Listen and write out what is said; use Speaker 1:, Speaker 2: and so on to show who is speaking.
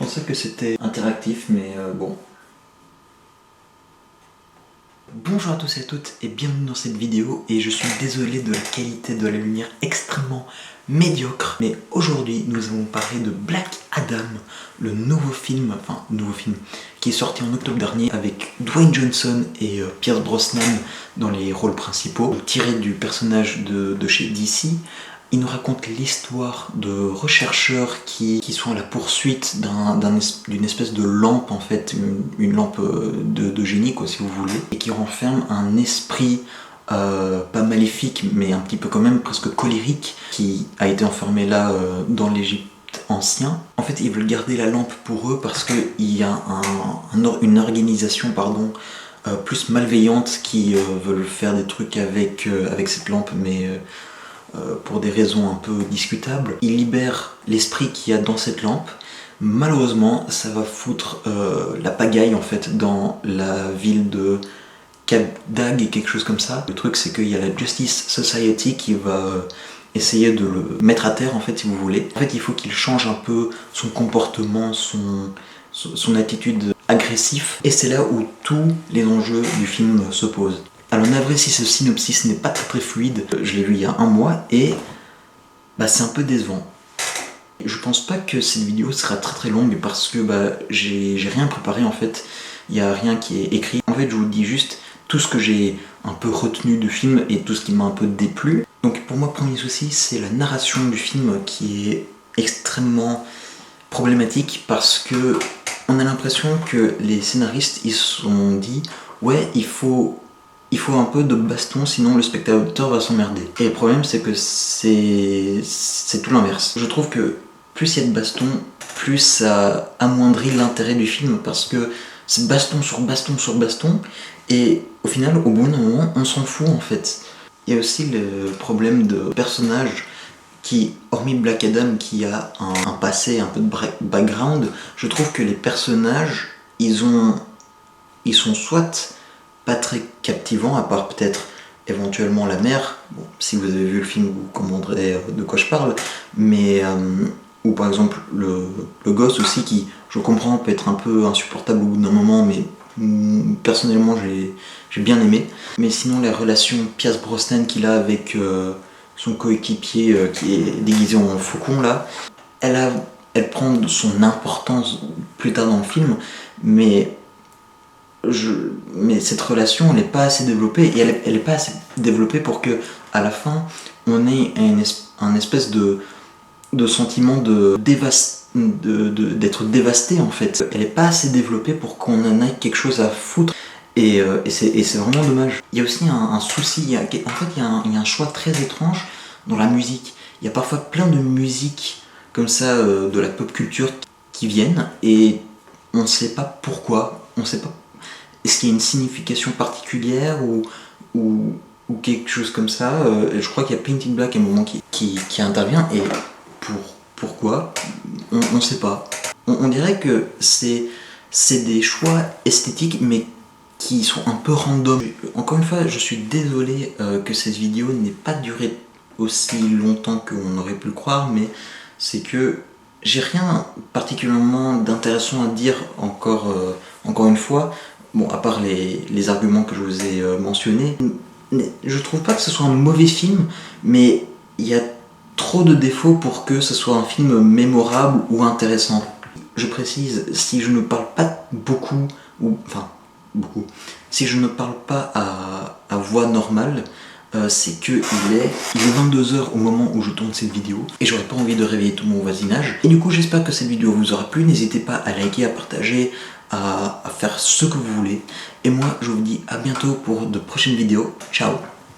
Speaker 1: pensais que c'était interactif, mais bon. Bonjour à tous et à toutes et bienvenue dans cette vidéo, et je suis désolé de la qualité de la lumière extrêmement médiocre, mais aujourd'hui nous allons parler de Black Adam, le nouveau film qui est sorti en octobre dernier avec Dwayne Johnson et Pierce Brosnan dans les rôles principaux, tiré du personnage de chez DC. Il nous raconte l'histoire de rechercheurs qui sont à la poursuite d'une espèce de lampe, en fait, une lampe de génie, quoi, si vous voulez, et qui renferme un esprit pas maléfique, mais un petit peu quand même presque colérique, qui a été enfermé là dans l'Égypte ancien. En fait, ils veulent garder la lampe pour eux parce qu'il y a une organisation, plus malveillante qui veulent faire des trucs avec cette lampe, mais pour des raisons un peu discutables. Il libère l'esprit qu'il y a dans cette lampe. Malheureusement, ça va foutre la pagaille en fait dans la ville de Dag et quelque chose comme ça. Le truc, c'est qu'il y a la Justice Society qui va essayer de le mettre à terre, en fait, si vous voulez. En fait, il faut qu'il change un peu son comportement, son attitude agressive, et c'est là où tous les enjeux du film se posent. Alors navré si ce synopsis n'est pas très fluide, je l'ai lu il y a un mois et c'est un peu décevant. Je pense pas que cette vidéo sera très longue parce que j'ai rien préparé en fait, il n'y a rien qui est écrit. En fait je vous dis juste tout ce que j'ai un peu retenu du film et tout ce qui m'a un peu déplu. Donc pour moi, premier souci, c'est la narration du film qui est extrêmement problématique parce que on a l'impression que les scénaristes ils se sont dit ouais, il faut un peu de baston, sinon le spectateur va s'emmerder. Et le problème, c'est que c'est tout l'inverse. Je trouve que plus il y a de baston, plus ça amoindrit l'intérêt du film, parce que c'est baston sur baston sur baston, et au final, au bout d'un moment, on s'en fout en fait. Il y a aussi le problème de personnages qui, hormis Black Adam, qui a un passé, un peu de background, je trouve que les personnages, ils sont soit pas très captivant, à part peut-être éventuellement la mère. Bon, si vous avez vu le film, vous comprendrez de quoi je parle, mais ou par exemple le gosse aussi, qui, je comprends, peut être un peu insupportable au bout d'un moment, mais personnellement j'ai bien aimé. Mais sinon, la relation Pierce Brosnan qu'il a avec son coéquipier qui est déguisé en faucon là, elle prend son importance plus tard dans le film, mais cette relation, elle n'est pas assez développée, et elle n'est pas assez développée pour que à la fin on ait un espèce de sentiment d'être dévasté en fait. Elle n'est pas assez développée pour qu'on en ait quelque chose à foutre, et c'est vraiment dommage. Il y a aussi un souci, il y a un choix très étrange dans la musique. Il y a parfois plein de musiques comme ça de la pop culture qui viennent, et on ne sait pas pourquoi, on sait pas. Est-ce qu'il y a une signification particulière ou quelque chose comme ça? Je crois qu'il y a Painted Black à un moment qui intervient, et pourquoi? On ne sait pas. On dirait que c'est des choix esthétiques, mais qui sont un peu random. Encore une fois, je suis désolé que cette vidéo n'ait pas duré aussi longtemps qu'on aurait pu le croire, mais c'est que j'ai rien particulièrement d'intéressant à dire encore une fois. Bon, à part les arguments que je vous ai mentionnés, je trouve pas que ce soit un mauvais film, mais il y a trop de défauts pour que ce soit un film mémorable ou intéressant. Je précise, si je ne parle pas beaucoup, si je ne parle pas à voix normale, c'est que il est 22h au moment où je tourne cette vidéo, et j'aurais pas envie de réveiller tout mon voisinage. Et du coup, j'espère que cette vidéo vous aura plu. N'hésitez pas à liker, à partager, à faire ce que vous voulez. Et moi, je vous dis à bientôt pour de prochaines vidéos. Ciao!